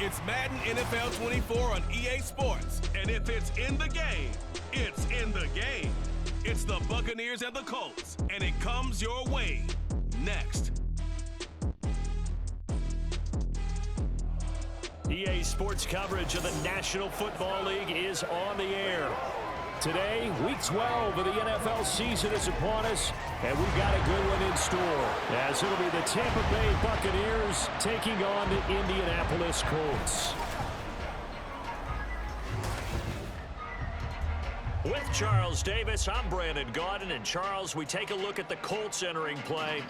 It's Madden NFL 24 on EA Sports. And if it's in the game, it's in the game. It's the Buccaneers and the Colts, and it comes your way next. EA Sports coverage of the National Football League is on the air. Today, Week 12 of the NFL season is upon us, and we've got a good one in store, as it'll be the Tampa Bay Buccaneers taking on the Indianapolis Colts. With Charles Davis, I'm Brandon Gaudin, and Charles, we take a look at the Colts entering play.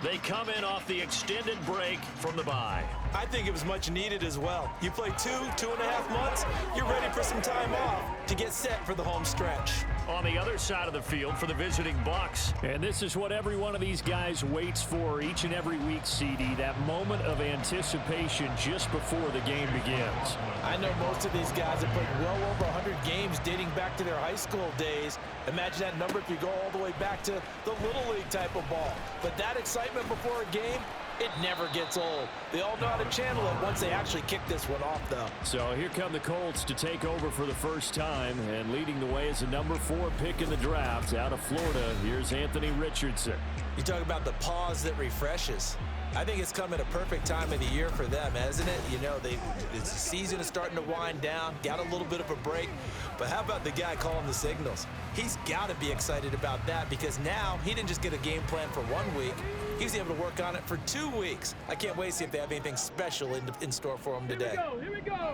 They come in off the extended break from the bye. I think it was much needed as well. You play 2.5 months, you're ready for some time off to get set for the home stretch. On the other side of the field for the visiting Bucs. And this is what every one of these guys waits for each and every week, CD, that moment of anticipation just before the game begins. I know most of these guys have played well over 100 games dating back to their high school days. Imagine that number if you go all the way back to the Little League type of ball. But that excitement before a game, it never gets old. They all know how to channel it once they actually kick this one off, though. So here come the Colts to take over for the first time, and leading the way is a number 4 pick in the draft out of Florida. Here's Anthony Richardson. You talk about the pause that refreshes. I think it's come at a perfect time of the year for them, hasn't it? You know, the season is starting to wind down, got a little bit of a break. But how about the guy calling the signals? He's got to be excited about that because now he didn't just get a game plan for 1 week. He was able to work on it for 2 weeks. I can't wait to see if they have anything special in store for him today. Here we go.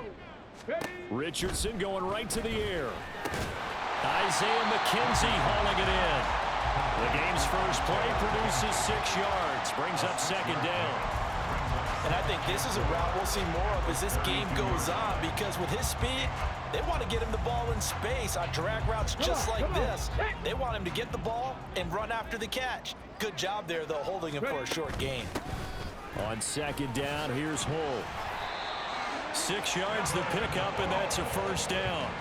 Ready? Richardson going right to the air. Isaiah McKenzie hauling it in. The game's first play produces 6 yards, brings up second down. And I think this is a route we'll see more of as this game goes on because with his speed, they want to get him the ball in space on drag routes just like this. They want him to get the ball and run after the catch. Good job there, though, holding him for a short gain. On second down, here's Hull. 6 yards the pickup, and that's a first down.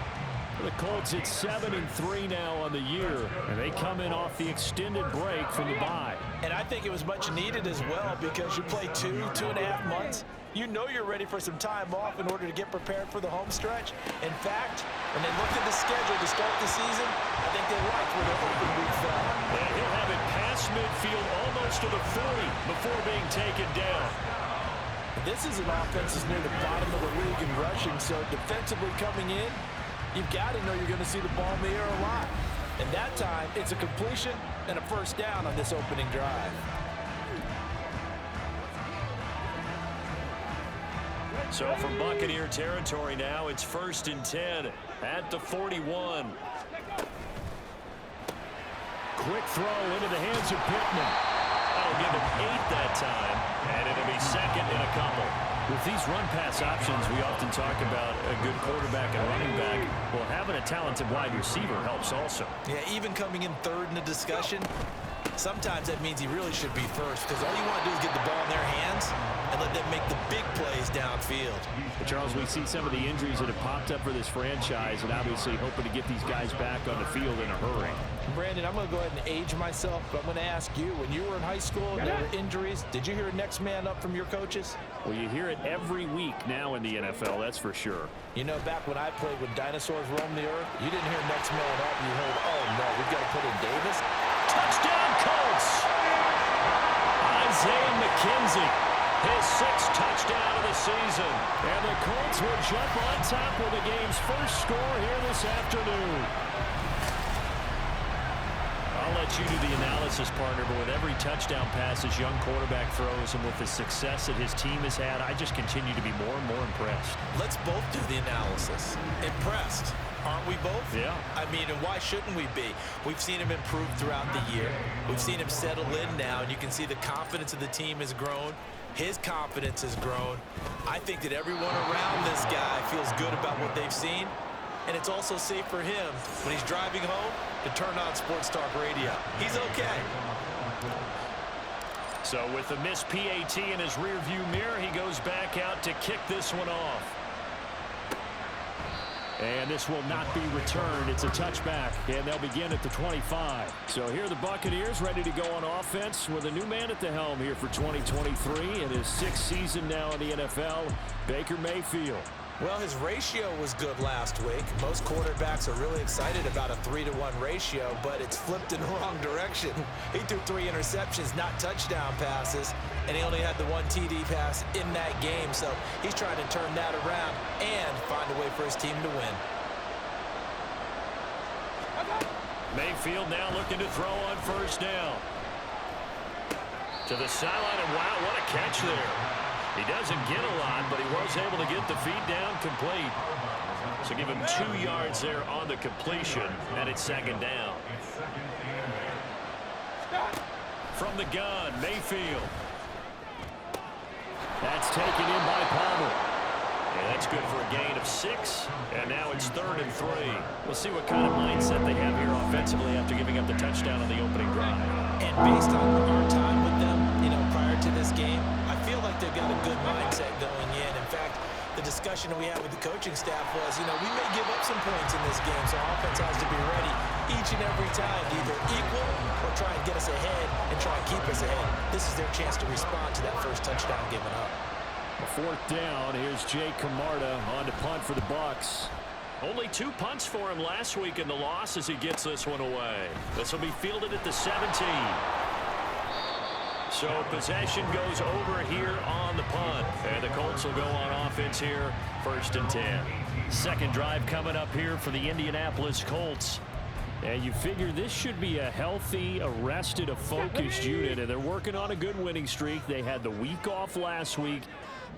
The Colts at 7-3 now on the year, and they come in off the extended break from the bye. And I think it was much needed as well because you play 2.5 months. You know you're ready for some time off in order to get prepared for the home stretch. In fact, when they looked at the schedule to start the season, I think they liked where their open week fell. And he'll have it past midfield almost to the 40 before being taken down. This is an offense that's near the bottom of the league in rushing, so defensively coming in, you've got to know you're going to see the ball in the air a lot. And that time, it's a completion and a first down on this opening drive. So from Buccaneer territory now, it's 1st and 10 at the 41. Quick throw into the hands of Pittman. That'll give him 8 that time, and it'll be second and a couple. With these run-pass options, we often talk about a good quarterback and running back. Well, having a talented wide receiver helps also. Yeah, even coming in third in the discussion, sometimes that means he really should be first because all you want to do is get the ball in their hands and let them make the big plays downfield. Charles, we see some of the injuries that have popped up for this franchise and obviously hoping to get these guys back on the field in a hurry. Brandon, I'm going to go ahead and age myself, but I'm going to ask you, when you were in high school and there were injuries, did you hear next man up from your coaches? Well, you hear it every week now in the NFL, that's for sure. You know, back when I played when dinosaurs roamed the earth, you didn't hear next man up. You heard, oh, no, we've got to put in Davis. Touchdown, Colts! Isaiah McKenzie, his 6th touchdown of the season. And the Colts will jump on top with the game's first score here this afternoon. I'll let you do the analysis, partner, but with every touchdown pass this young quarterback throws and with the success that his team has had, I just continue to be more and more impressed. Let's both do the analysis. Impressed. Aren't we both? Yeah. I mean, and why shouldn't we be? We've seen him improve throughout the year. We've seen him settle in now, and you can see the confidence of the team has grown. His confidence has grown. I think that everyone around this guy feels good about what they've seen. And it's also safe for him when he's driving home to turn on Sports Talk Radio. He's okay. So with the missed PAT in his rearview mirror, he goes back out to kick this one off. And this will not be returned. It's a touchback, and they'll begin at the 25. So here are the Buccaneers ready to go on offense with a new man at the helm here for 2023 in his 6th season now in the NFL, Baker Mayfield. Well, his ratio was good last week. Most quarterbacks are really excited about a 3-to-1 ratio, but it's flipped in the wrong direction. He threw 3 interceptions, not touchdown passes, and he only had the 1 TD pass in that game. So he's trying to turn that around and find a way for his team to win. Mayfield now looking to throw on first down. To the sideline, and wow, what a catch there. He doesn't get a lot, but he was able to get the feet down complete. So give him 2 yards there on the completion, and it's 2nd down. From the gun, Mayfield. That's taken in by Palmer. And that's good for a gain of 6, and now it's 3rd and 3. We'll see what kind of mindset they have here offensively after giving up the touchdown on the opening drive. And based on our time with them, prior to this game, I feel like they've got a good mindset going in. In fact, the discussion we had with the coaching staff was, we may give up some points in this game, so offense has to be ready each and every time to either equal or try and get us ahead and try and keep us ahead. This is their chance to respond to that first touchdown given up. A 4th down. Here's Jay Camarda on to punt for the Bucs. Only 2 punts for him last week in the loss as he gets this one away. This will be fielded at the 17. So possession goes over here on the punt. And the Colts will go on offense here, 1st and 10. Second drive coming up here for the Indianapolis Colts. And you figure this should be a healthy, arrested, a focused unit. And they're working on a good winning streak. They had the week off last week.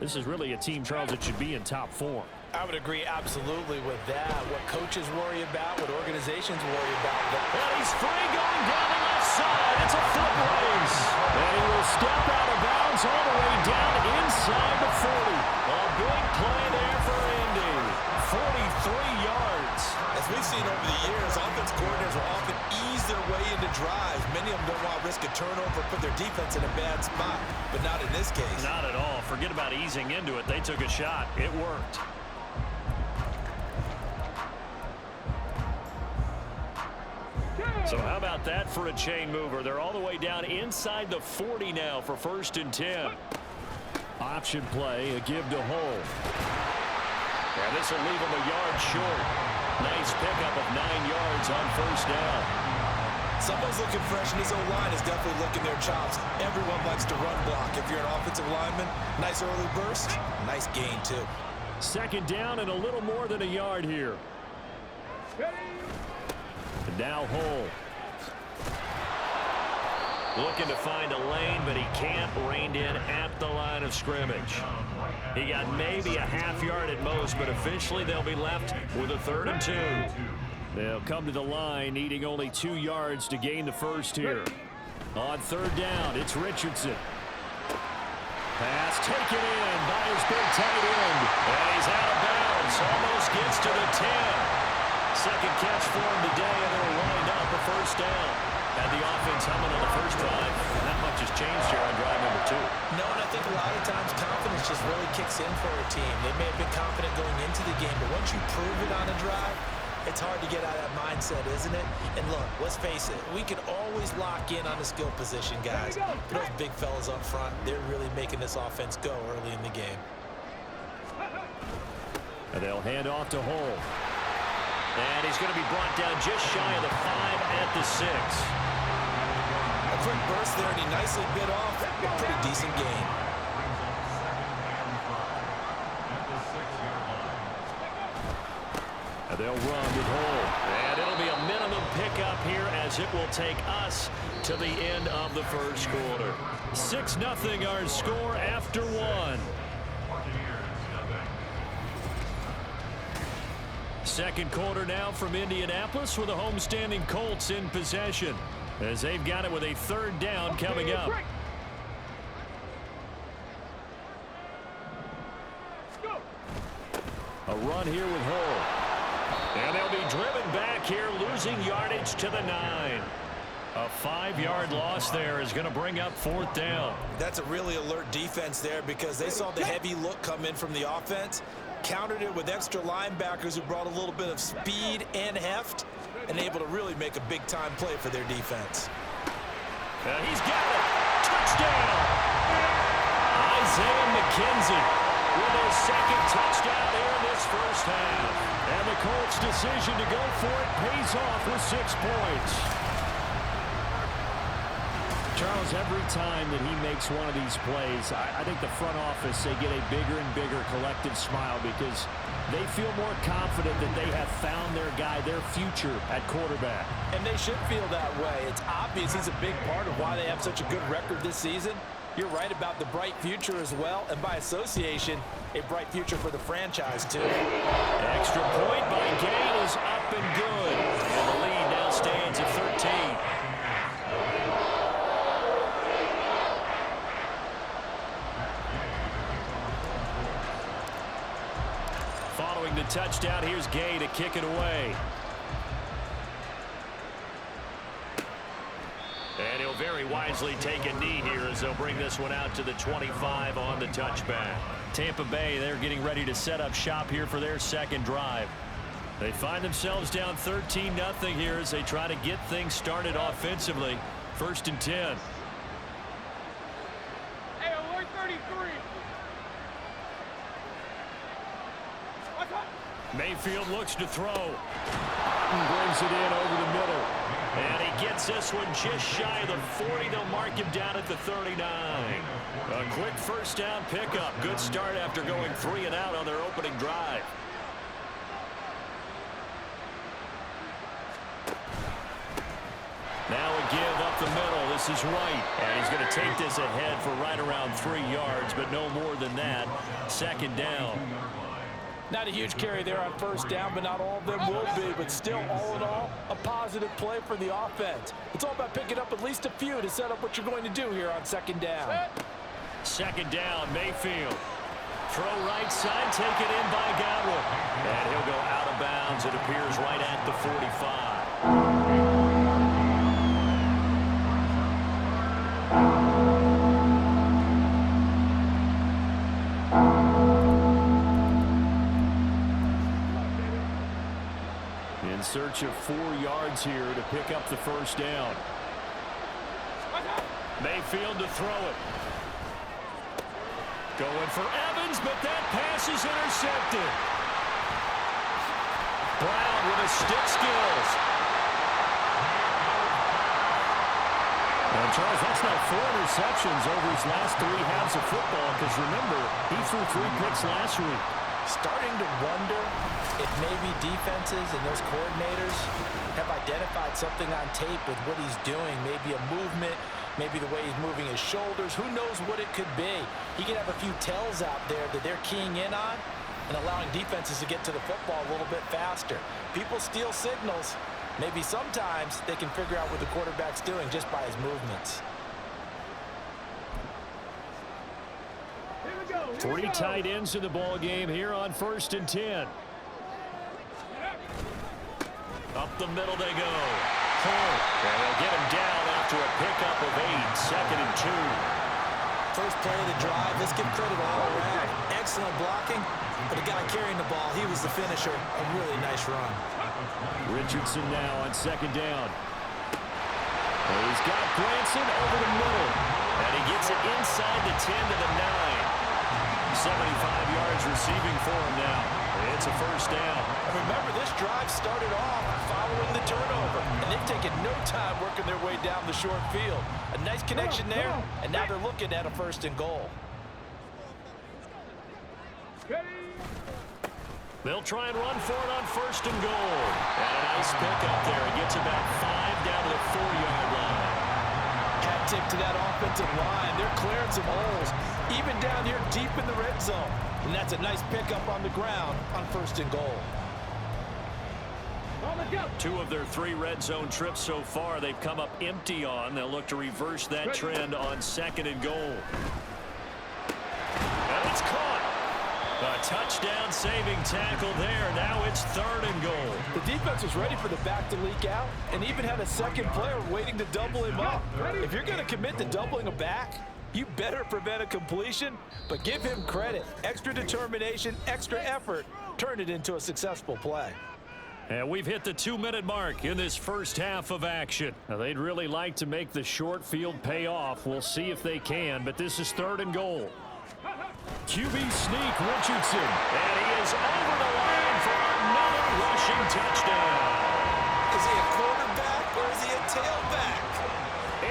This is really a team, Charles, that should be in top form. I would agree absolutely with that. What coaches worry about, what organizations worry about. And he's free going down the left side. It's a foot race. And he will step out of bounds all the way down inside the 40. A big play there for Indy. 43 yards. As we've seen over the years, offense coordinators will often ease their way into drives. Many of them don't want to risk a turnover, put their defense in a bad spot, but not in this case. Not at all. Forget about easing into it. They took a shot. It worked. So how about that for a chain mover? They're all the way down inside the 40 now for 1st and 10. Option play, a give to Hull. And this will leave him a yard short. Nice pickup of 9 yards on 1st down. Someone's looking fresh, and his O-line is definitely licking their chops. Everyone likes to run block. If you're an offensive lineman, nice early burst, nice gain too. 2nd down and a little more than a yard here. And now Hull. Looking to find a lane, but he can't. Reined in at the line of scrimmage. He got maybe a half yard at most, but officially they'll be left with a 3rd and 2. They'll come to the line, needing only 2 yards to gain the first here. On 3rd down, it's Richardson. Pass taken in by his big tight end. And he's out of bounds. Almost gets to the 10. Second catch for him today, and they'll wind up a 1st down. Had the offense humming on the first drive. Not much has changed here on drive number 2. No, and I think a lot of times confidence just really kicks in for a team. They may have been confident going into the game, but once you prove it on a drive, it's hard to get out of that mindset, isn't it? And look, let's face it, we can always lock in on the skill position, guys. But those big fellas up front, they're really making this offense go early in the game. And they'll hand off to Hull. And he's going to be brought down just shy of the 5 at the 6. A quick burst there, and he nicely bit off a pretty decent gain. And they'll run with Hull. And it'll be a minimum pickup here as it will take us to the end of the first quarter. 6-0 our score after 1. Second quarter now from Indianapolis with the homestanding Colts in possession as they've got it with a 3rd down coming up. A run here with Hull. And they'll be driven back here, losing yardage to the 9. A 5-yard loss there is going to bring up 4th down. That's a really alert defense there because they saw the heavy look come in from the offense, countered it with extra linebackers who brought a little bit of speed and heft, and able to really make a big-time play for their defense. He's got it. Touchdown. Isaiah McKenzie with his 2nd touchdown here in this first half. And the Colts' decision to go for it pays off with 6 points. Charles, every time that he makes one of these plays, I think the front office, they get a bigger and bigger collective smile because they feel more confident that they have found their guy, their future at quarterback. And they should feel that way. It's obvious he's a big part of why they have such a good record this season. You're right about the bright future as well, and by association, a bright future for the franchise, too. Extra point by Gain is up and good. And the lead now stands at 13. Following the touchdown, here's Gay to kick it away. And he'll very wisely take a knee here as they'll bring this one out to the 25 on the touchback. Tampa Bay, they're getting ready to set up shop here for their 2nd drive. They find themselves down 13-0 here as they try to get things started offensively. 1st and 10. Hey, alert 33. Mayfield looks to throw. Brings it in over the middle. And he gets this one just shy of the 40. They'll mark him down at the 39. A quick 1st down pickup. Good start after going 3 and out on their opening drive. Now a give up the middle. This is White. And he's going to take this ahead for right around 3 yards, but no more than that. 2nd down. Not a huge carry there on 1st down, but not all of them will be. But still, all in all, a positive play for the offense. It's all about picking up at least a few to set up what you're going to do here on 2nd down. 2nd down, Mayfield. Throw right side, taken in by Godwin. And he'll go out of bounds. It appears right at the 45. In search of 4 yards here to pick up the 1st down. Mayfield to throw it. Going for Evans, but that pass is intercepted. Brown with his stick skills. Now, Charles, that's now 4 interceptions over his last 3 halves of football, because remember, he threw 3 picks last week. Starting to wonder if maybe defenses and those coordinators have identified something on tape with what he's doing. Maybe a movement, maybe the way he's moving his shoulders. Who knows what it could be? He could have a few tells out there that they're keying in on and allowing defenses to get to the football a little bit faster. People steal signals. Maybe sometimes they can figure out what the quarterback's doing just by his movements. 3 tight ends in the ball game here on 1st and 10. Up the middle they go. And they'll get him down after a pickup of 8. 2nd and 2. First play of the drive. Let's give credit all around. Excellent blocking, but the guy carrying the ball, he was the finisher. A really nice run. Richardson now on 2nd down. And he's got Branson over the middle. And he gets it inside the 10 to the 9. 75 yards receiving for him now. It's a 1st down. Remember, this drive started off following the turnover, and they've taken no time working their way down the short field. A nice connection there, and now they're looking at a 1st and goal. They'll try and run for it on 1st and goal. And a nice pickup there. He gets about 5 down to the 4-yard line. Hat tip to that offensive line. They're clearing some holes, even down here deep in the red zone. And that's a nice pickup on the ground on 1st and goal. 2 of their 3 red zone trips so far they've come up empty on. They'll look to reverse that trend on 2nd and goal. And it's caught. A touchdown saving tackle there. Now it's 3rd and goal. The defense was ready for the back to leak out and even had a second player waiting to double him up. If you're going to commit to doubling a back, you better prevent a completion, but give him credit. Extra determination, extra effort, turn it into a successful play. And we've hit the 2-minute mark in this first half of action. Now, they'd really like to make the short field pay off. We'll see if they can, but this is 3rd and goal. QB sneak, Richardson. And he is over the line for another rushing touchdown. Is he a quarterback or is he a tailback?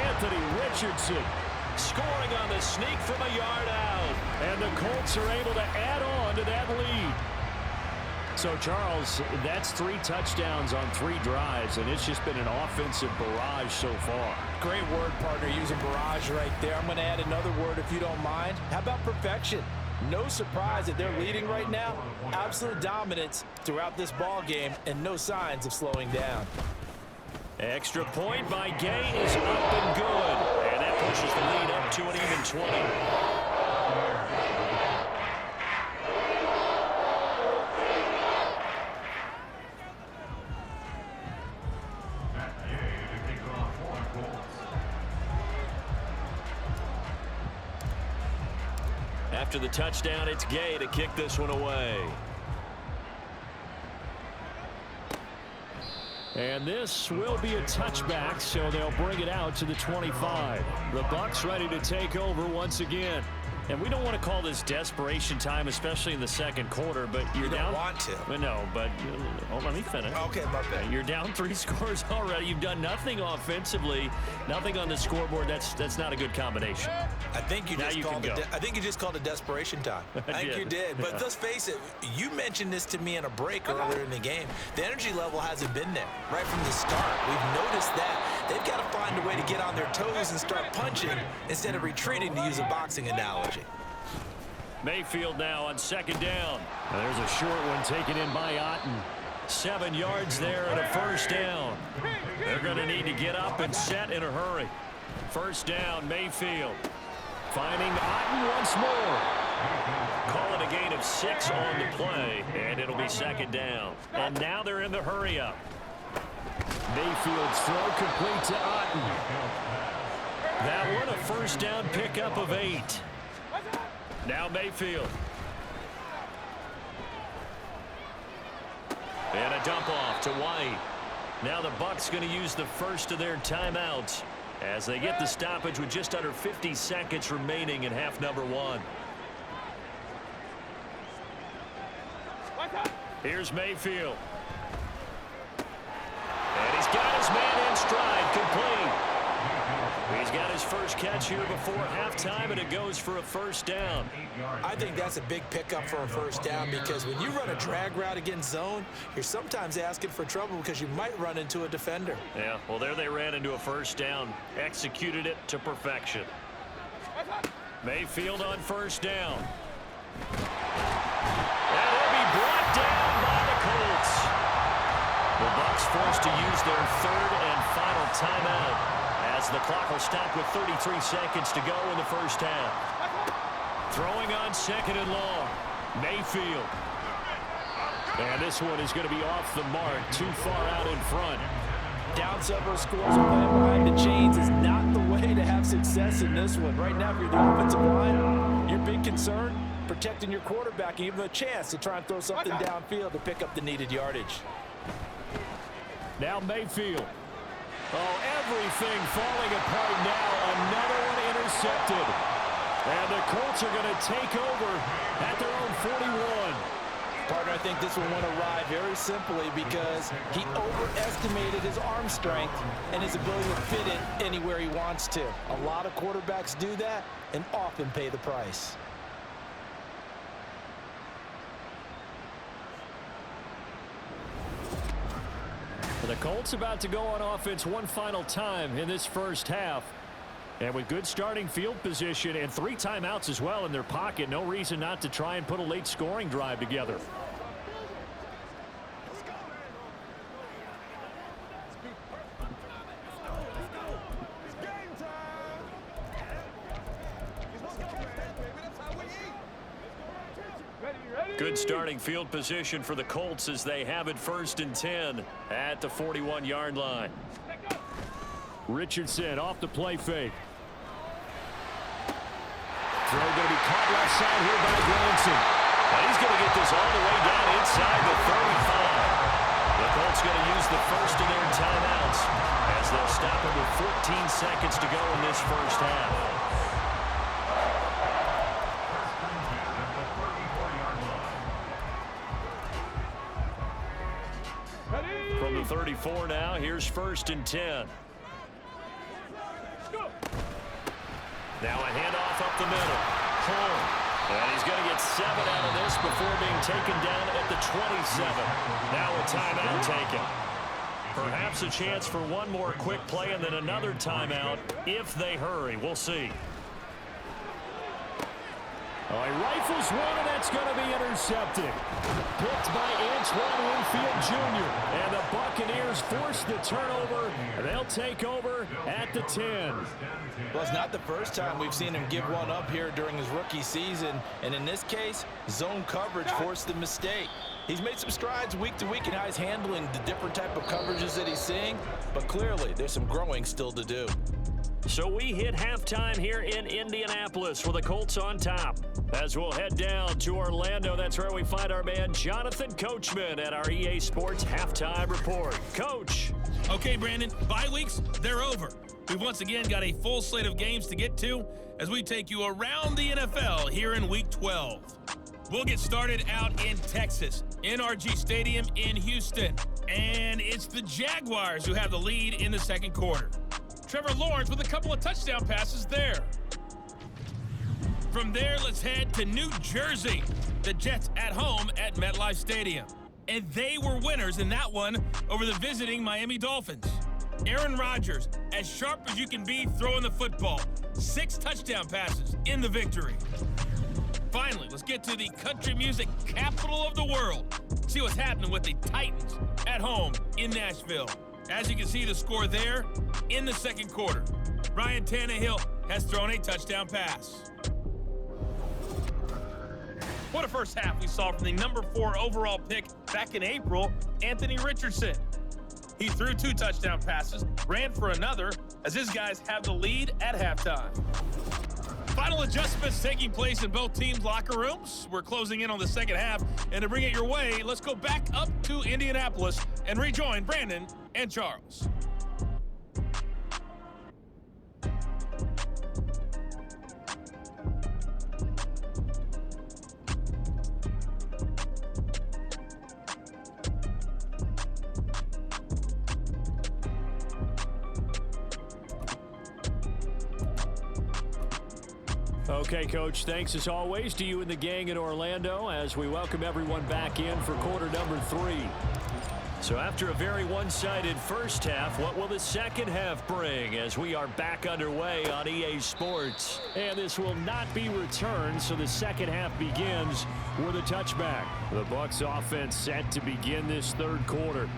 Anthony Richardson scoring on the sneak from a yard out. And the Colts are able to add on to that lead. So, Charles, that's 3 touchdowns on 3 drives, and it's just been an offensive barrage so far. Great word, partner, using barrage right there. I'm going to add another word if you don't mind. How about perfection? No surprise that they're leading right now. Absolute dominance throughout this ball game and no signs of slowing down. Extra point by Gay is up and good. And that pushes the lead up to an even 20. After the touchdown, it's Gay to kick this one away. And this will be a touchback, so they'll bring it out to the 25. The Bucs ready to take over once again. And we don't want to call this desperation time, especially in the second quarter, but you're down. You don't want to. Well, no, but let me finish. Okay, my bad. You're down 3 scores already. You've done nothing offensively, nothing on the scoreboard. That's not a good combination. I think you just called it desperation time. I think you did. But let's face it, you mentioned this to me in a break earlier in the game. The energy level hasn't been there right from the start. We've noticed that. They've got to find a way to get on their toes and start punching instead of retreating, to use a boxing analogy. Mayfield now on 2nd down. And there's a short one taken in by Otten. 7 yards there and a 1st down. They're going to need to get up and set in a hurry. 1st down, Mayfield. Finding Otten once more. Call it a gain of 6 on the play, and it'll be 2nd down. And now they're in the hurry up. Mayfield's throw complete to Otten. That one a 1st down pickup of 8. Now Mayfield. And a dump off to White. Now the Bucs going to use the first of their timeouts as they get the stoppage with just under 50 seconds remaining in half number 1. Here's Mayfield. And he's got his man in stride, complete. He's got his first catch here before halftime, and it goes for a 1st down. I think that's a big pickup for a 1st down, because when you run a drag route against zone, you're sometimes asking for trouble because you might run into a defender. Yeah, well, there they ran into a 1st down, executed it to perfection. Mayfield on 1st down. And he'll be brought down by the Colts. The Bucs forced to use their 3rd and final timeout, as the clock will stop with 33 seconds to go in the 1st half. Throwing on 2nd and long. Mayfield. And this one is going to be off the mark, too far out in front. Down several scores, playing behind the chains is not the way to have success in this one. Right now, if you're the offensive line, your big concern, protecting your quarterback and giving him a chance to try and throw something downfield to pick up the needed yardage. Now Mayfield. Oh, everything falling apart now. Another one intercepted. And the Colts are going to take over at their own 41. Partner, I think this one went awry very simply because he overestimated his arm strength and his ability to fit it anywhere he wants to. A lot of quarterbacks do that and often pay the price. The Colts about to go on offense one final time in this 1st half. And with good starting field position and 3 timeouts as well in their pocket, no reason not to try and put a late scoring drive together. Ready, you ready? Good starting field position for the Colts as they have it 1st and 10 at the 41-yard line. Richardson off the play fake. Throw going to be caught left side here by Granson. And he's going to get this all the way down inside the 35. The Colts going to use the first of their timeouts as they'll stop it with 14 seconds to go in this first half. From the 34 now, here's 1st and 10. Now a handoff up the middle. Home. And he's going to get 7 out of this before being taken down at the 27. Now a timeout taken. Perhaps a chance for one more quick play and then another timeout if they hurry. We'll see. Oh, he rifles one, and that's going to be intercepted. Picked by Antoine Winfield Jr. And the Buccaneers force the turnover. They'll take over at the 10. Well, it's not the first time we've seen him give one up here during his rookie season. And in this case, zone coverage forced the mistake. He's made some strides week to week in how he's handling the different type of coverages that he's seeing. But clearly, there's some growing still to do. So we hit halftime here in Indianapolis with the Colts on top. As we'll head down to Orlando, that's where we find our man Jonathan Coachman at our EA Sports Halftime Report. Coach. Okay, Brandon, bye weeks, they're over. We've once again got a full slate of games to get to as we take you around the NFL here in Week 12. We'll get started out in Texas, NRG Stadium in Houston. And it's the Jaguars who have the lead in the second quarter. Trevor Lawrence with a couple of touchdown passes there. From there, let's head to New Jersey. The Jets at home at MetLife Stadium. And they were winners in that one over the visiting Miami Dolphins. Aaron Rodgers, as sharp as you can be throwing the football. 6 touchdown passes in the victory. Finally, let's get to the country music capital of the world. See what's happening with the Titans at home in Nashville. As you can see the score there in the second quarter. Ryan Tannehill has thrown a touchdown pass. What a first half we saw from the number 4 overall pick back in April, Anthony Richardson. He threw 2 touchdown passes, ran for another, as his guys have the lead at halftime. Final adjustments taking place in both teams' locker rooms. We're closing in on the second half, and to bring it your way, let's go back up to Indianapolis and rejoin Brandon and Charles. Okay, Coach, thanks as always to you and the gang in Orlando as we welcome everyone back in for quarter number 3. So after a very one-sided first half, what will the second half bring as we are back underway on EA Sports? And this will not be returned, so the second half begins with a touchback. The Bucs offense set to begin this third quarter.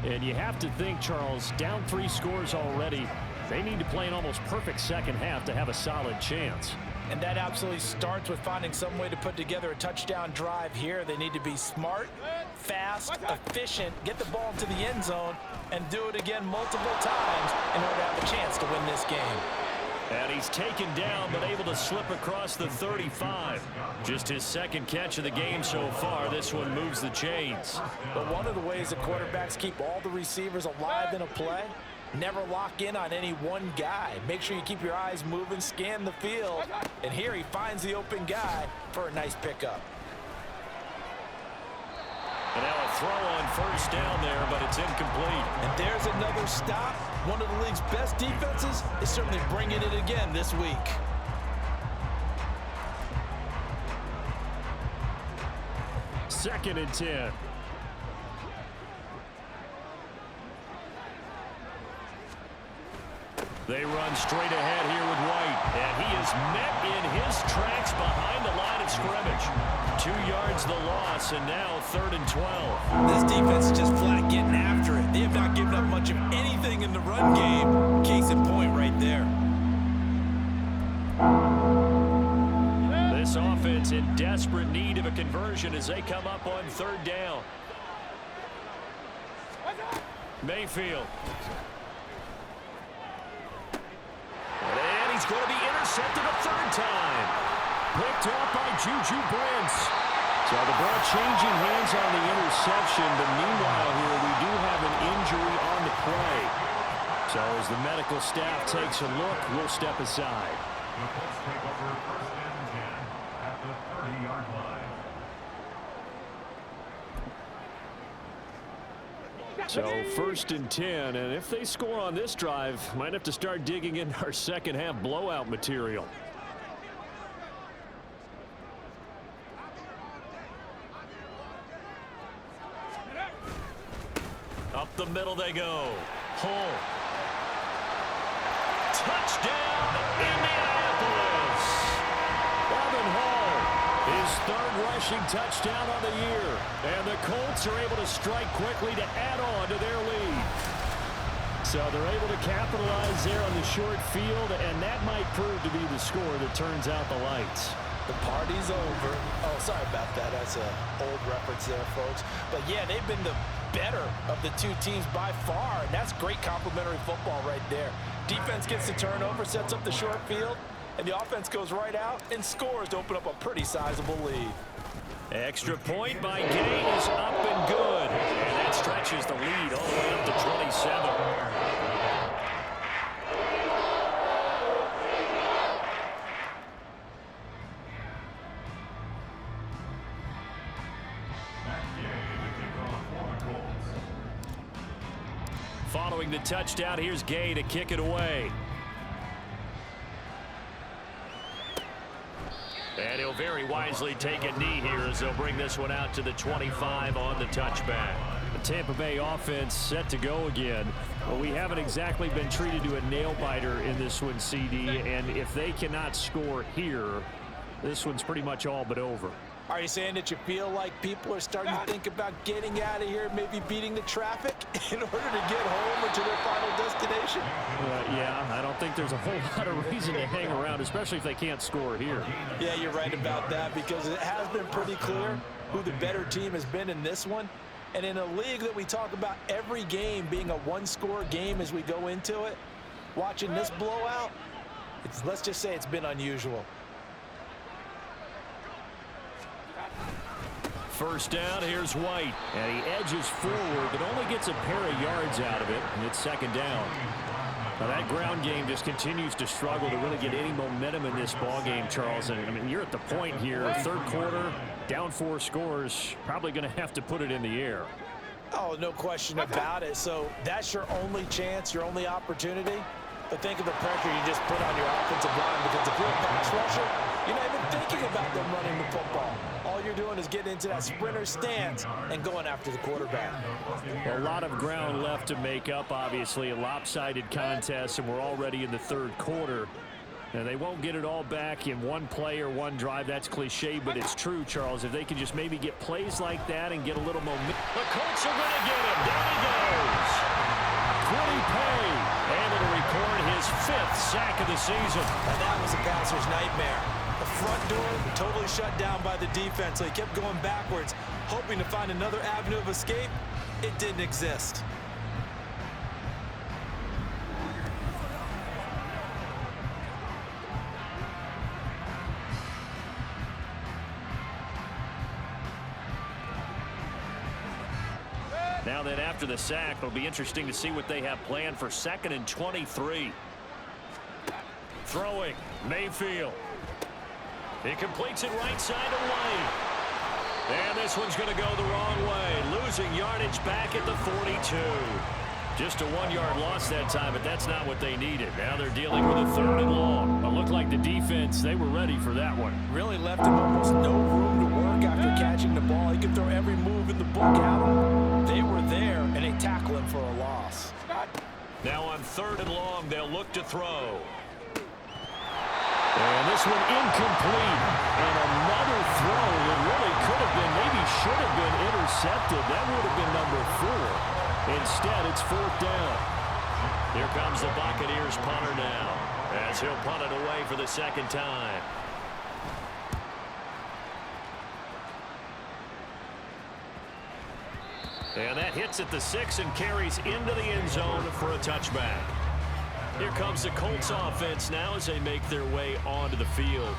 And you have to think, Charles, down 3 scores already, they need to play an almost perfect second half to have a solid chance. And that absolutely starts with finding some way to put together a touchdown drive here. They need to be smart, fast, efficient, get the ball into the end zone, and do it again multiple times in order to have a chance to win this game. And he's taken down, but able to slip across the 35. Just his second catch of the game so far. This one moves the chains. But one of the ways the quarterbacks keep all the receivers alive in a play, never lock in on any one guy. Make sure you keep your eyes moving, scan the field. And here he finds the open guy for a nice pickup. And now a throw on first down there, but it's incomplete. And there's another stop. One of the league's best defenses is certainly bringing it again this week. Second and 10. They run straight ahead here with White. And he is met in his tracks behind the line of scrimmage. 2 yards the loss, and now 3rd and 12. This defense is just flat getting after it. They have not given up much of anything in the run game. Case in point right there. This offense in desperate desperate need of a conversion as they come up on third down. Mayfield. And he's going to be intercepted a third time. Picked off by Juju Brents. So the ball changing hands on the interception, but meanwhile here we do have an injury on the play. So as the medical staff takes a look, we'll step aside. The Colts take over first and 10 at the 30-yard line. So first and 10, and if they score on this drive, might have to start digging in our second half blowout material. Up the middle they go. Hull. Touchdown, Indianapolis. Evan Hull, his third rushing touchdown on the year. And the Colts are able to strike quickly to add on to their lead. So they're able to capitalize there on the short field, and that might prove to be the score that turns out the lights. The party's over. Oh, sorry about that. That's an old reference there, folks. But, yeah, they've been the better of the two teams by far, and that's great complementary football right there. Defense gets the turnover, sets up the short field, and the offense goes right out and scores to open up a pretty sizable lead. Extra point by Gay is up and good. And that stretches the lead all the way up to 27. Following the touchdown, here's Gay to kick it away. And he'll very wisely take a knee here as they'll bring this one out to the 25 on the touchback. The Tampa Bay offense set to go again. Well, we haven't exactly been treated to a nail-biter in this one, CD, and if they cannot score here, this one's pretty much all but over. Are you saying that you feel like people are starting to think about getting out of here, maybe beating the traffic in order to get home or to their final destination? Yeah, I don't think there's a whole lot of reason to hang around, especially if they can't score here. Yeah, you're right about that, because it has been pretty clear who the better team has been in this one. And in a league that we talk about every game being a one-score game as we go into it, watching this blowout, let's just say it's been unusual. First down, here's White. And he edges forward, but only gets a pair of yards out of it, and it's second down. Now that ground game just continues to struggle to really get any momentum in this ball game, Charles. And I mean, you're at the point here, third quarter, down 4 scores, probably going to have to put it in the air. Oh, no question about it. So that's your only chance, your only opportunity. But think of the pressure you just put on your offensive line, because if you're a pass rusher, you're not even thinking about them running the football. All you're doing is getting into that sprinter stance and going after the quarterback. A lot of ground left to make up, obviously, a lopsided contest, and we're already in the third quarter. And they won't get it all back in one play or one drive. That's cliche, but it's true, Charles. If they can just maybe get plays like that and get a little momentum. The Colts are going to get him. Down he goes. Quiddy Pay, and it'll record his 5th sack of the season. And that was a passer's nightmare. The front door totally shut down by the defense, so he kept going backwards, hoping to find another avenue of escape. It didn't exist. Now then, after the sack, it'll be interesting to see what they have planned for 2nd and 23. Throwing, Mayfield. He completes it right side of White. And this one's going to go the wrong way. Losing yardage back at the 42. Just a 1-yard loss that time, but that's not what they needed. Now they're dealing with a 3rd and long. It looked like the defense, they were ready for that one. Really left him almost no room to work after catching the ball. He could throw every move in the book at him. They were there, and they tackle him for a loss. Now on 3rd and long, they'll look to throw. And this one incomplete. And another throw that really could have been, maybe should have been intercepted. That would have been number 4. Instead, it's 4th down. Here comes the Buccaneers punter now, as he'll punt it away for the 2nd time. And that hits at the 6 and carries into the end zone for a touchback. Here comes the Colts offense now as they make their way onto the field.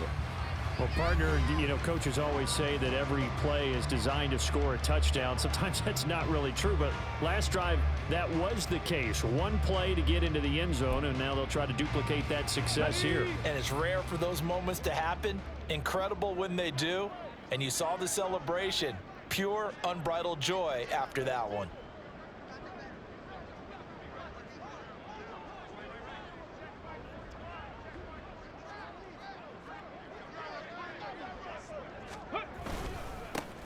Well, partner, you know, coaches always say that every play is designed to score a touchdown. Sometimes that's not really true, but last drive, that was the case. One play to get into the end zone, and now they'll try to duplicate that success here. And it's rare for those moments to happen. Incredible when they do. And you saw the celebration. Pure, unbridled joy after that one.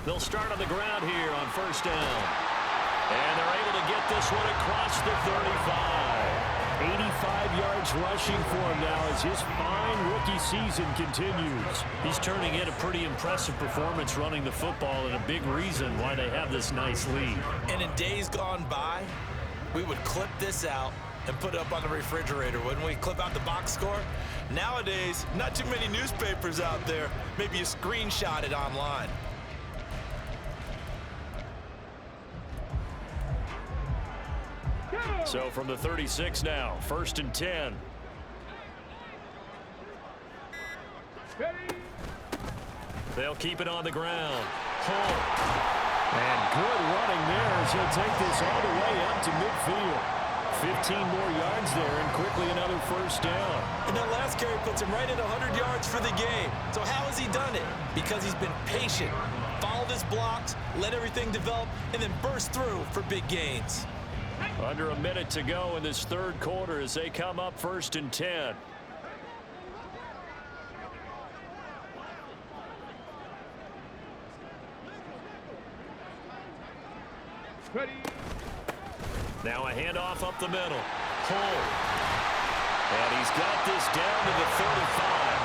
They'll start on the ground here on first down. And they're able to get this one across the 35. 85 yards rushing for him now as his fine rookie season continues. He's turning in a pretty impressive performance running the football, and a big reason why they have this nice lead. And in days gone by, we would clip this out and put it up on the refrigerator. Wouldn't we clip out the box score? Nowadays, not too many newspapers out there. Maybe you screenshot it online. So from the 36 now, first and 10. They'll keep it on the ground. Hull. And good running there as he'll take this all the way up to midfield. 15 more yards there and quickly another first down. And that last carry puts him right at 100 yards for the game. So how has he done it? Because he's been patient, followed his blocks, let everything develop, and then burst through for big gains. Under a minute to go in this third quarter as they come up first and 10. Ready. Now a handoff up the middle. Hull. And he's got this down to the 35.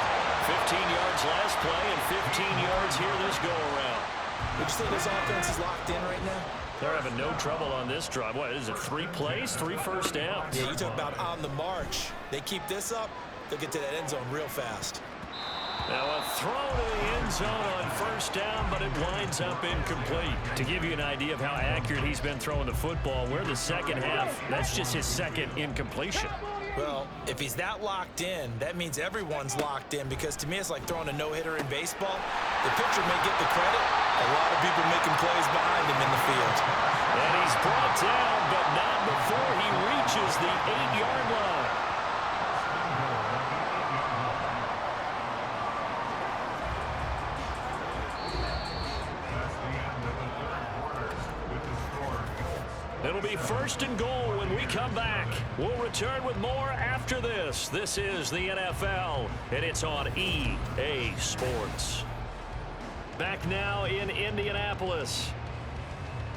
15 yards last play and 15 yards here this go-around. Would you say this offense is locked in right now? They're having no trouble on this drive. What is it, 3 plays, 3 first downs? Yeah, you talk about on the march. They keep this up, they'll get to that end zone real fast. Now a throw to the end zone on first down, but it winds up incomplete. To give you an idea of how accurate he's been throwing the football, we're the second half. That's just his second incompletion. Well, if he's that locked in, that means everyone's locked in, because to me it's like throwing a no-hitter in baseball. The pitcher may get the credit, a lot of people making plays behind him in the field. And he's brought down, but not before he reaches the 8-yard line. It'll be first and goal when we come back. We'll return with more after this. This is the NFL, and it's on EA Sports. Back now in Indianapolis.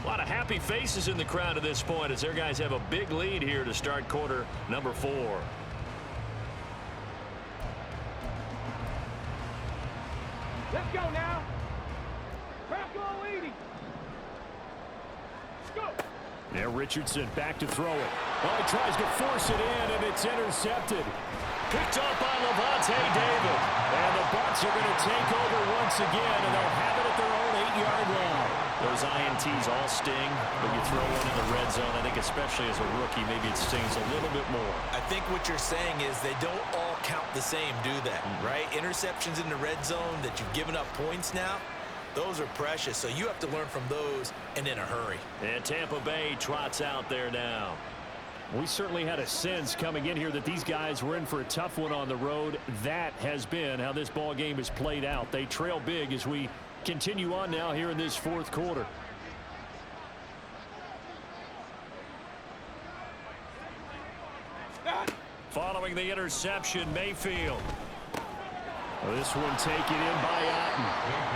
A lot of happy faces in the crowd at this point as their guys have a big lead here to start quarter number 4. Let's go now. Crack on, lady. Go. Now Richardson back to throw it. Oh, he tries to force it in, and it's intercepted. Picked up by Levante David. And the Bucs are going to take over once again, and they'll have it at their own 8-yard line. Those INTs all sting, but you throw one in the red zone. I think especially as a rookie, maybe it stings a little bit more. I think what you're saying is they don't all count the same, do they? Right? Interceptions in the red zone that you've given up points now, those are precious, so you have to learn from those and in a hurry. And Tampa Bay trots out there now. We certainly had a sense coming in here that these guys were in for a tough one on the road. That has been how this ball game has played out. They trail big as we continue on now here in this fourth quarter. Following the interception, Mayfield. This one taken in by Otten.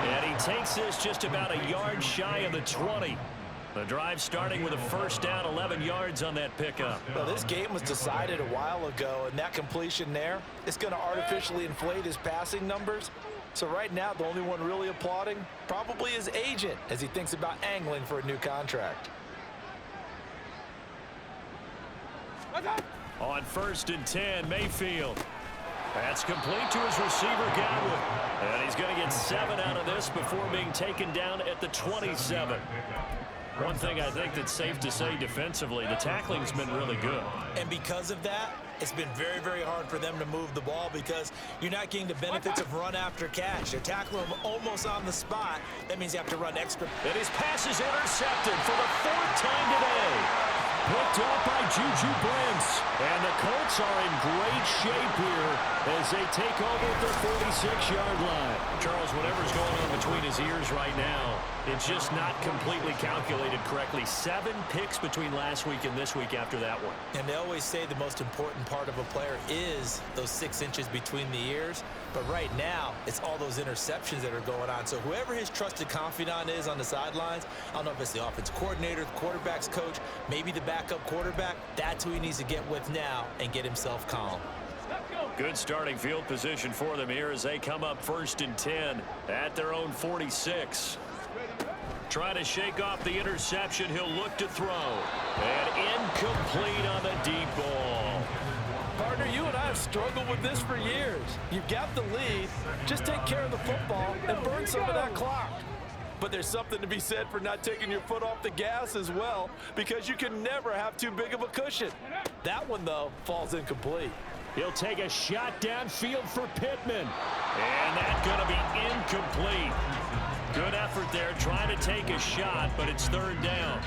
And he takes this just about a yard shy of the 20. The drive starting with a first down, 11 yards on that pickup. Well, this game was decided a while ago, and that completion there is going to artificially inflate his passing numbers. So right now, the only one really applauding probably his agent as he thinks about angling for a new contract. On first and 10, Mayfield. That's complete to his receiver, Godwin. And he's going to get 7 out of this before being taken down at the 27. One thing I think that's safe to say defensively, the tackling's been really good. And because of that, it's been very, very hard for them to move the ball because you're not getting the benefits of run after catch. They're tackling them almost on the spot. That means you have to run extra. And his pass is intercepted for the 4th time today. Picked up by Juju Brents. And the Colts are in great shape here as they take over at their 46-yard line. Charles, whatever's going on between his ears right now, it's just not completely calculated correctly. 7 picks between last week and this week after that one. And they always say the most important part of a player is those 6 inches between the ears. But right now, it's all those interceptions that are going on. So whoever his trusted confidant is on the sidelines, I don't know if it's the offensive coordinator, the quarterback's coach, maybe the backup quarterback, that's who he needs to get with now and get himself calm. Good starting field position for them here as they come up 1st and 10 at their own 46. Trying to shake off the interception. He'll look to throw. And incomplete on the deep ball. Partner, you and I have struggled with this for years. You've got the lead. Just take care of the football and burn some of that clock. But there's something to be said for not taking your foot off the gas as well, because you can never have too big of a cushion. That one, though, falls incomplete. He'll take a shot downfield for Pittman. And that's going to be incomplete. Good effort there trying to take a shot, but it's 3rd down.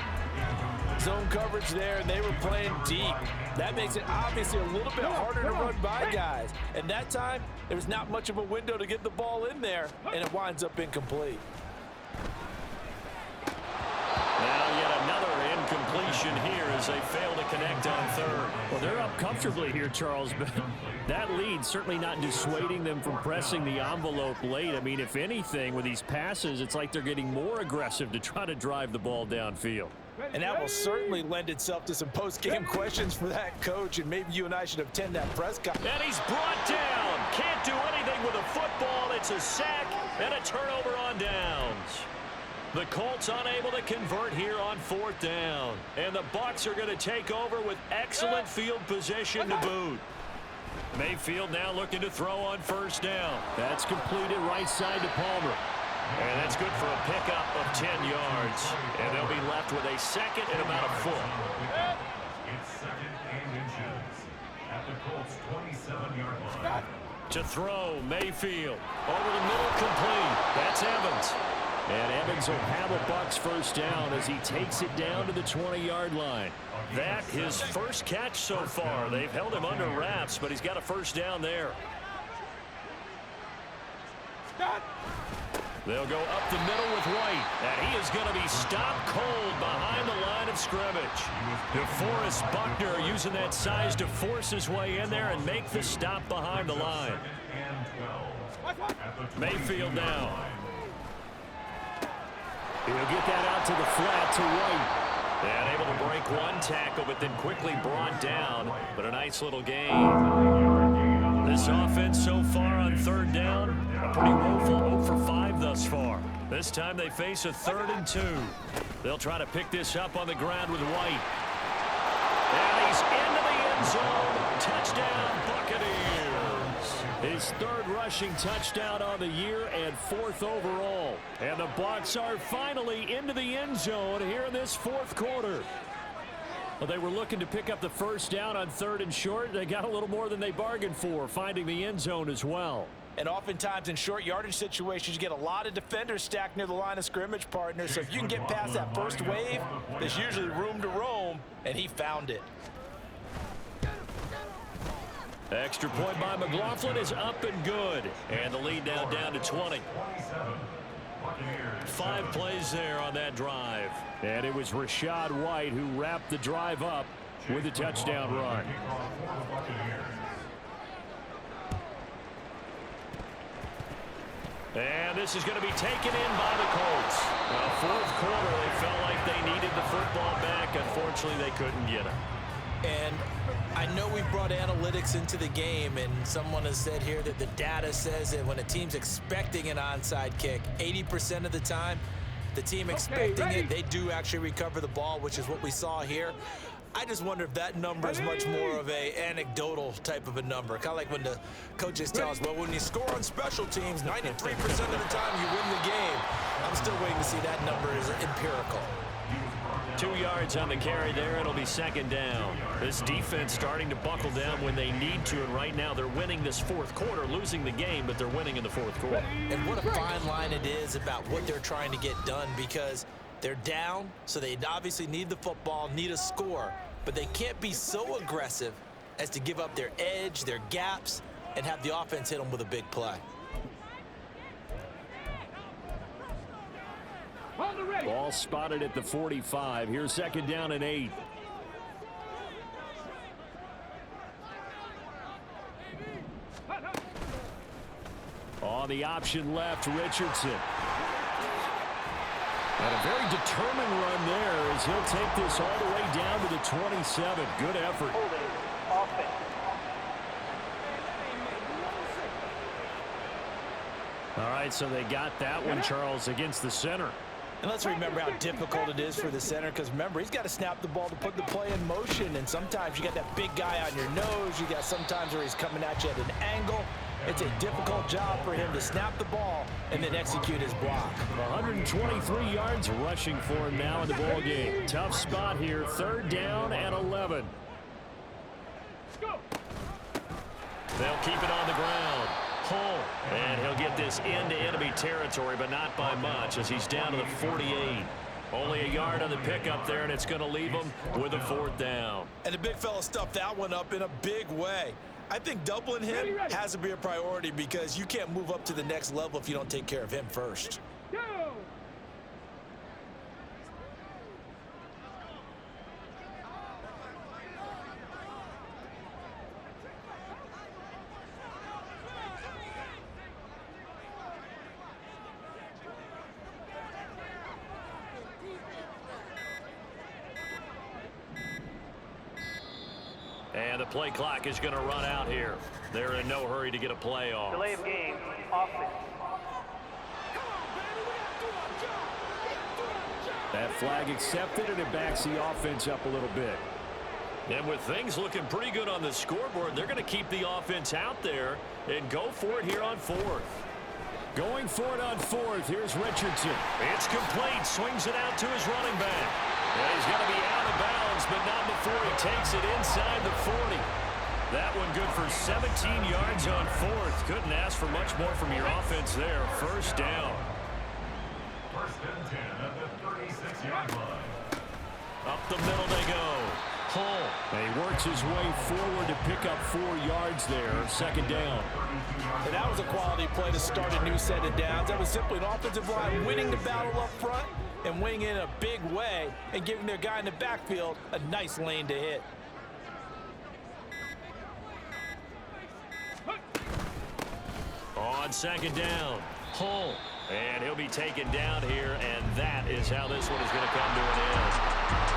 Zone coverage there, and they were playing deep. That makes it obviously a little bit harder to run by guys. And that time, there was not much of a window to get the ball in there, and it winds up incomplete. Now yet another incompletion here as they fail to connect on 3rd. Well, they're up comfortably here, Charles, but that lead certainly not dissuading them from pressing the envelope late. I mean, if anything, with these passes, it's like they're getting more aggressive to try to drive the ball downfield. And that will certainly lend itself to some post-game questions for that coach, and maybe you and I should attend that press conference. And he's brought down. Can't do anything with a football. It's a sack and a turnover on downs. The Colts unable to convert here on 4th down. And the Bucs are going to take over with excellent field position to boot. Mayfield now looking to throw on 1st down. That's completed right side to Palmer. And that's good for a pickup of 10 yards. And they'll be left with a 2nd and about a foot. It's 2nd and inches at the Colts 27-yard line. To throw, Mayfield. Over the middle, complete. That's Evans. And Evans will have a Bucs 1st down as he takes it down to the 20-yard line. That his first catch so far. They've held him under wraps, but he's got a 1st down there. They'll go up the middle with White, and he is going to be stopped cold behind the line of scrimmage. DeForest Buckner using that size to force his way in there and make the stop behind the line. Mayfield now. He'll get that out to the flat to White. And able to break one tackle, but then quickly brought down. But a nice little gain. This offense so far on 3rd down, a pretty woeful 0 for 5 thus far. This time they face a 3rd and 2. They'll try to pick this up on the ground with White. And he's into the end zone. Touchdown, Buccaneers. His 3rd rushing touchdown on the year and 4th overall. And the Bucs are finally into the end zone here in this 4th quarter. Well, they were looking to pick up the 1st down on 3rd and short. They got a little more than they bargained for, finding the end zone as well. And oftentimes in short yardage situations, you get a lot of defenders stacked near the line of scrimmage, partners. So if you can get past that first wave, there's usually room to roam, and he found it. Extra point by McLaughlin is up and good. And the lead now down to 20. 5 plays there on that drive. And it was Rachaad White who wrapped the drive up with a touchdown run. And this is going to be taken in by the Colts. Now, 4th quarter, they felt like they needed the football back. Unfortunately, they couldn't get it. And I know we've brought analytics into the game, and someone has said here that the data says that when a team's expecting an onside kick, 80% of the time, the team expecting it, they do actually recover the ball, which is what we saw here. I just wonder if that number is much more of a anecdotal type of a number. Kind of like when the coaches tell us, well, when you score on special teams, 93% of the time you win the game. I'm still waiting to see that number is empirical. 2 yards on the carry there. It'll be second down. This defense starting to buckle down when they need to, and right now they're winning this fourth quarter, losing the game, but they're winning in the fourth quarter. And what a fine line it is about what they're trying to get done, because they're down, so they obviously need the football, need a score, but they can't be so aggressive as to give up their edge, their gaps, and have the offense hit them with a big play. Ball spotted at the 45. Here's second down and 8. On the option left, Richardson. And a very determined run there as he'll take this all the way down to the 27. Good effort. All right, so they got that one, Charles, against the center. And let's remember how difficult it is for the center, because remember, he's got to snap the ball to put the play in motion, and sometimes you got that big guy on your nose. You got sometimes where he's coming at you at an angle. It's a difficult job for him to snap the ball and then execute his block. 123 yards rushing for him now in the ball game. Tough spot here, third down and 11. They'll keep it on the ground. Hull, and he'll get this into enemy territory, but not by much as he's down to the 48. Only a yard on the pickup there, and it's going to leave him with a fourth down. And the big fella stuffed that one up in a big way. I think doubling him has to be a priority, because you can't move up to the next level if you don't take care of him first. And the play clock is going to run out here. They're in no hurry to get a play off. Delay of game, offense. That flag accepted, and it backs the offense up a little bit. And with things looking pretty good on the scoreboard, they're going to keep the offense out there and go for it here on fourth. Going for it on fourth, here's Richardson. It's complete, swings it out to his running back. And he's going to be out of bounds, but not before he takes it inside the 40. That one good for 17 yards on fourth. Couldn't ask for much more from your offense there. First down. First and 10 at the 36-yard line. Up the middle they go. Hull. And he works his way forward to pick up 4 yards there. Second down. And that was a quality play to start a new set of downs. That was simply an offensive line winning the battle up front and winning in a big way and giving their guy in the backfield a nice lane to hit. On second down, Hull. And he'll be taken down here, and that is how this one is going to come to an end.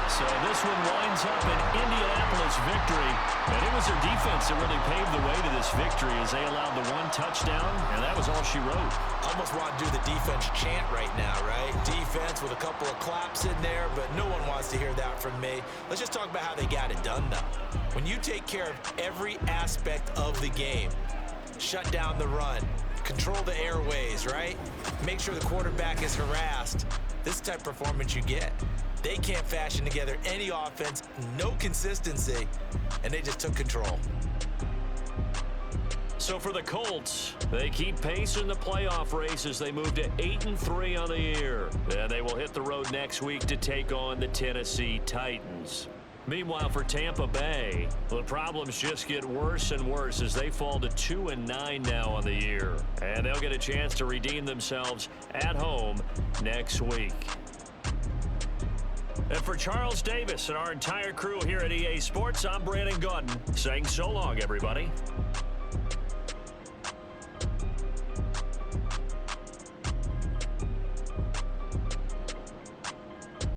So this one winds up an Indianapolis victory, and it was their defense that really paved the way to this victory as they allowed the 1 touchdown, and that was all she wrote. Almost want to do the defense chant right now, right? Defense with a couple of claps in there, but no one wants to hear that from me. Let's just talk about how they got it done, though. When you take care of every aspect of the game, shut down the run, control the airways, right? Make sure the quarterback is harassed. This is the type of performance you get. They can't fashion together any offense, no consistency, and they just took control. So for the Colts, they keep pace in the playoff race as they move to 8-3 on the year. And they will hit the road next week to take on the Tennessee Titans. Meanwhile, for Tampa Bay, the problems just get worse and worse as they fall to 2-9 now on the year. And they'll get a chance to redeem themselves at home next week. And for Charles Davis and our entire crew here at EA Sports, I'm Brandon Gaudin saying so long, everybody.